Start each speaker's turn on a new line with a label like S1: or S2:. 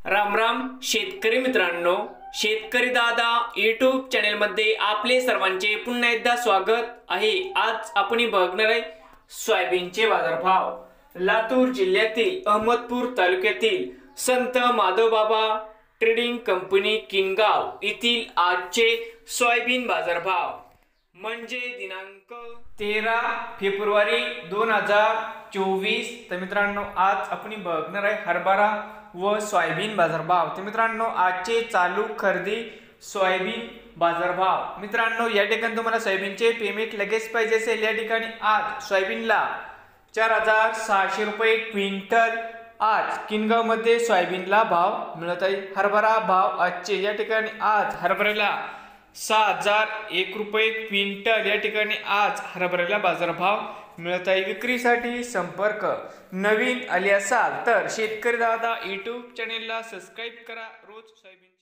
S1: राम राम शेतकरी मित्रांनो, शेतकरी दादा यूट्यूब चॅनलमध्ये आपले सर्वांचे पुन्हा एकदा स्वागत आहे। आज आपण बघणार आहे सोयाबीनचे बाजारभाव। लातूर जिल्ह्यातील अहमदपूर तालुक्यातील संत माधवबाबा ट्रेडिंग कंपनी किनगाव येथील आजचे सोयाबीन बाजारभाव म्हणजे दिनांक 13 फेब्रुवारी 2024। तर मित्रांनो, आज आपण बघणार आहे हरभरा व सोयाबीन बाजारभाव। तर मित्रांनो, आजचे चालू खरेदी सोयाबीन बाजारभाव। मित्रांनो, या ठिकाणी तुम्हाला सोयाबीनचे पेमेंट लगेच पाहिजे असेल, या ठिकाणी आज सोयाबीनला 4600 रुपये क्विंटल आज किनगाव मध्ये सोयाबीनला भाव मिळत आहे। हरभरा भाव आजचे या ठिकाणी आज हरभऱ्याला 6001 रुपये क्विंटल या ठिकाणी आज हरभऱ्याला बाजारभाव मिळत आहे। विक्रीसाठी संपर्क नवीन आले असाल तर शेतकरी दादा यूट्यूब चॅनेलला सबस्क्राइब करा। रोज सोयाबीन